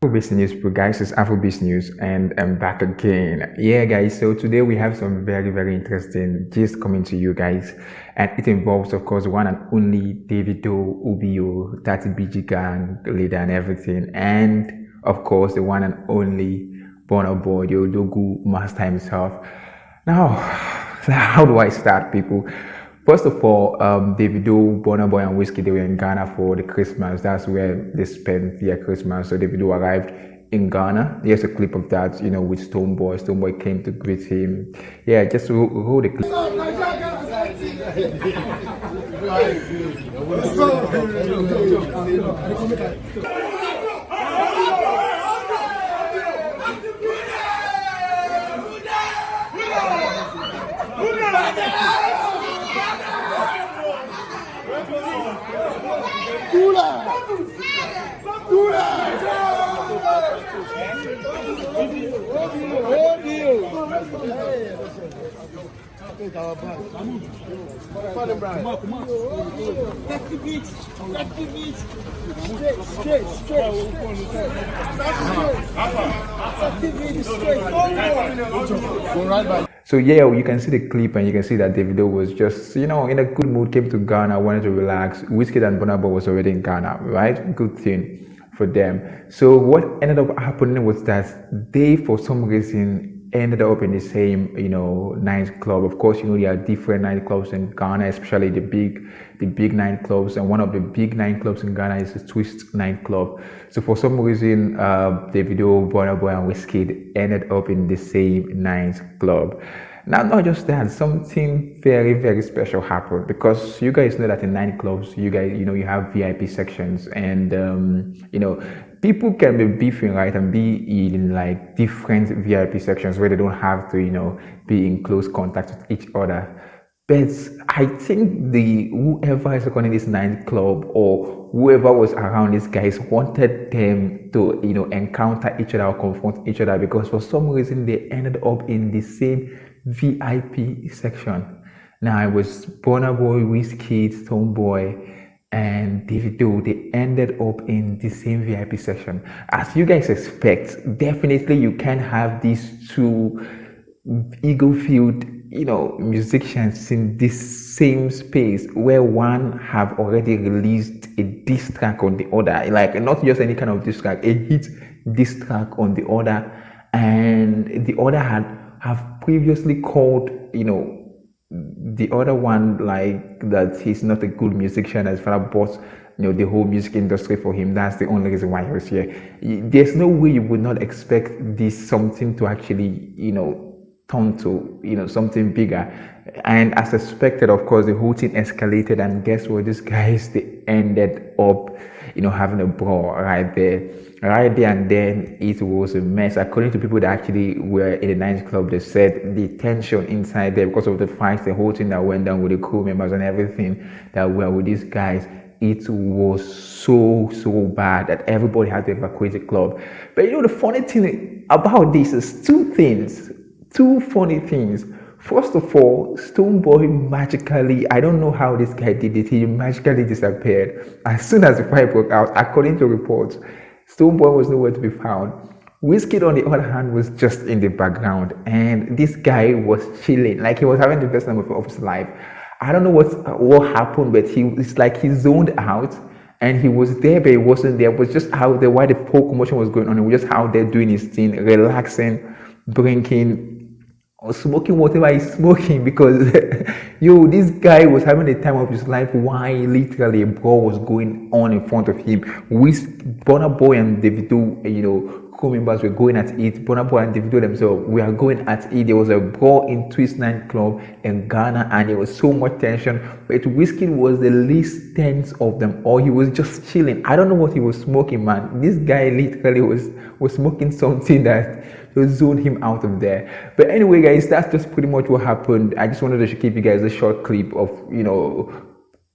Afrobeatz news, bro, guys. It's Afrobeatz news, and I'm back again. Yeah, guys. So today we have some very interesting gist coming to you guys, and it involves, of course, one and only Davido, Ubio, 30BG gang leader, and everything, and of course the one and only Burna Boy, the Odogu master himself. Now, how do I start, people? First of all, Davido, Burna Boy, and Wizkid, they were in Ghana for the Christmas. That's where they spent their Christmas. So Davido arrived in Ghana. Here's a clip of that, with Stonebwoy. Stonebwoy came to greet him. Yeah, just roll the clip. So yeah, you can see the clip and you can see that Davido was just, in a good mood, came to Ghana, wanted to relax. Wizkid and Burna Boy was already in Ghana, right? Good thing for them. So what ended up happening was that they, for some reason, ended up in the same, nightclub. Of course, there are different nightclubs in Ghana, especially the big nightclubs. And one of the big nightclubs in Ghana is the Twist nightclub. So for some reason, Davido, Burna Boy, and Wizkid ended up in the same nightclub. Now, not just that, something very special happened, because you guys know that in nightclubs, you guys, you have VIP sections, and people can be beefing, right, and be in like different VIP sections where they don't have to, be in close contact with each other. But I think whoever is running this nightclub or whoever was around these guys wanted them to, encounter each other or confront each other, because for some reason they ended up in the same VIP section. Now it was Burna Boy, Wizkid, Stonebwoy, and Davido. They ended up in the same VIP section. As you guys expect, definitely you can have these two ego-filled, musicians in this same space where one have already released a diss track on the other, like not just any kind of diss track, a hit diss track on the other, and the other have previously called, the other one like that he's not a good musician, as far bought the whole music industry for him. That's the only reason why he was here. There's no way you would not expect this something to actually turn to something bigger. And as expected, of course, the whole thing escalated, and guess what? These guys, they ended up having a brawl right there and then. It was a mess. According to people that actually were in the nightclub, they said the tension inside there, because of the fights, the whole thing that went down with the crew members and everything that were with these guys, it was so bad that everybody had to evacuate the club. But the funny thing about this is two funny things. First of all, Stonebwoy magically, I don't know how this guy did it, he magically disappeared. As soon as the fight broke out, according to reports, Stonebwoy was nowhere to be found. Wizkid, on the other hand, was just in the background, and this guy was chilling, like he was having the best time of his life. I don't know what happened, but it's like he zoned out, and he was there, but he wasn't there. It was just out there while the whole commotion was going on. He was just out there doing his thing, relaxing, drinking, or smoking whatever he's smoking, because this guy was having the time of his life while literally a brawl was going on in front of him. With Burna Boy and Davido, co-members were going at it. Burna Boy and Davido themselves were going at it. There was a brawl in Twist nightclub in Ghana, and there was so much tension. But Wizkid was the least tense of them all. He was just chilling. I don't know what he was smoking, man. This guy literally was smoking something that zone him out of there. But anyway, guys, that's just pretty much what happened. I just wanted to give you guys a short clip of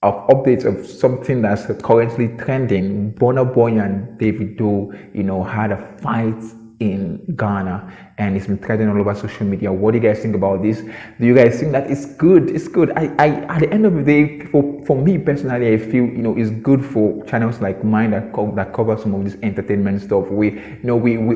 of updates of something that's currently trending. Burna Boy and Davido, had a fight in Ghana, and it's been trending all over social media. What do you guys think about this? Do you guys think that it's good? It's good. I at the end of the day, for me personally, I feel it's good for channels like mine that cover some of this entertainment stuff. We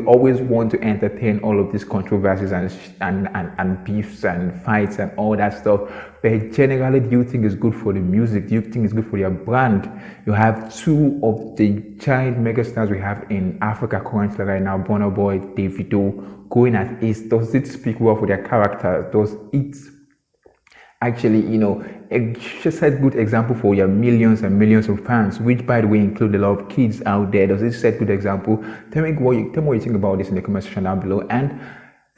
always want to entertain all of these controversies and beefs and fights and all that stuff. But generally, do you think it's good for the music? Do you think it's good for your brand? You have two of the giant megastars we have in Africa currently right now, Burna Boy, Davido, going at it. Does it speak well for their characters? Does it actually, it just set good example for your millions and millions of fans, which by the way include a lot of kids out there? Does it set good example? Tell me what you think about this in the comment section down below. And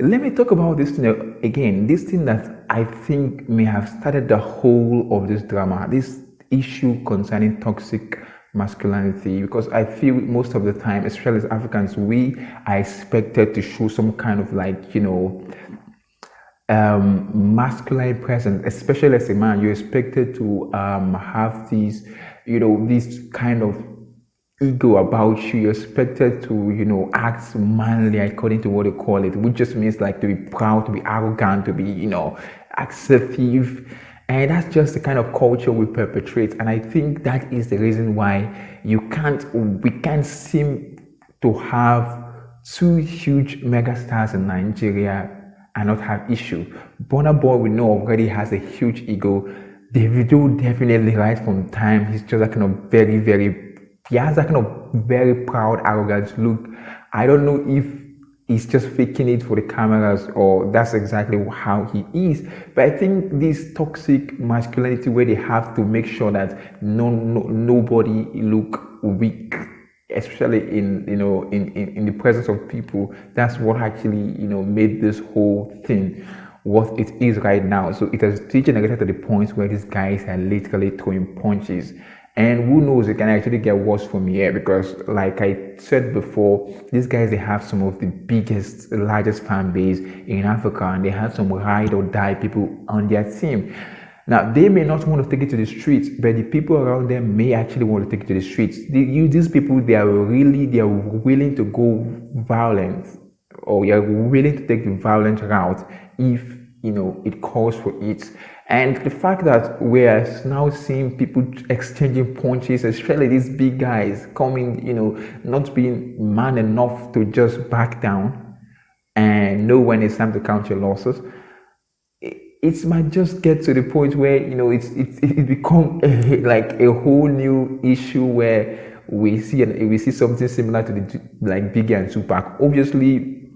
let me talk about this thing again. This thing that I think may have started the whole of this drama, this issue concerning toxic masculinity, because I feel most of the time, especially as Africans, we are expected to show some kind of masculine presence, especially as a man. You're expected to have these, this kind of ego about you. You're expected to act manly according to what they call it, which just means like to be proud, to be arrogant, to be assertive. And that's just the kind of culture we perpetrate. And I think that is the reason why we can't seem to have two huge megastars in Nigeria and not have issue. Burna Boy, we know, already has a huge ego. Davido definitely, right from time, he's just he has that kind of very proud, arrogant look. I don't know if he's just faking it for the cameras or that's exactly how he is. But I think this toxic masculinity where they have to make sure that nobody look weak, especially in the presence of people, that's what actually made this whole thing what it is right now. So it has degenerated to the point where these guys are literally throwing punches. And who knows, it can actually get worse from here, because like I said before, these guys, they have some of the largest fan base in Africa, and they have some ride or die people on their team. Now, they may not want to take it to the streets, but the people around them may actually want to take it to the streets. These people, they are willing to go violent, or they are willing to take the violent route if it calls for it. And the fact that we are now seeing people exchanging punches, especially these big guys coming, not being man enough to just back down and know when it's time to count your losses, it might just get to the point where it become like a whole new issue where we see something similar to the Biggie and Tupac. Obviously,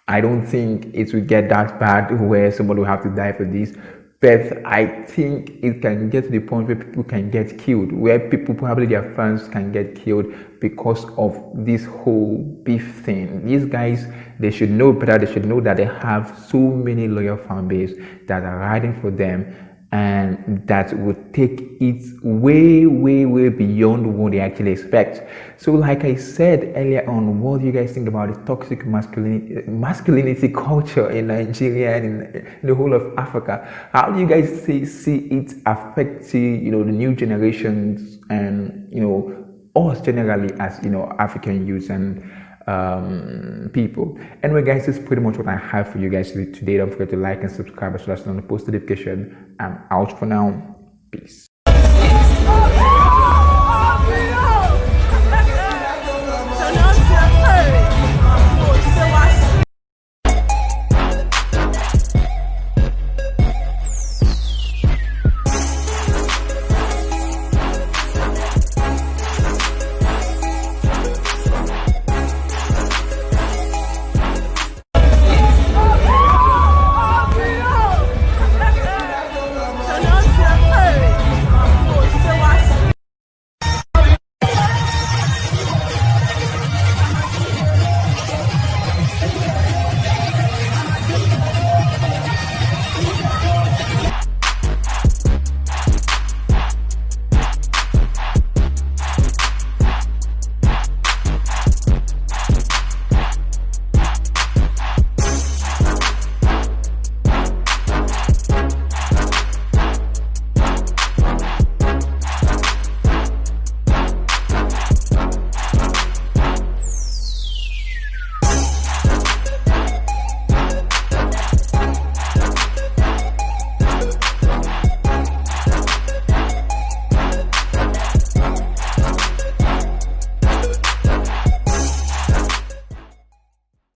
I don't think it will get that bad where somebody will have to die for this. But I think it can get to the point where people can get killed, where people, probably their fans, can get killed because of this whole beef thing. These guys, they should know better. They should know that they have so many loyal fan base that are riding for them, and that would take it way, way, way beyond what they actually expect. So like I said earlier on, what do you guys think about the toxic masculinity culture in Nigeria and in the whole of Africa? How do you guys see it affecting the new generations and us generally as African youths and people? Anyway guys, this is pretty much what I have for you guys today. Don't forget to like and subscribe as well as on the post notification. I'm out for now. Peace.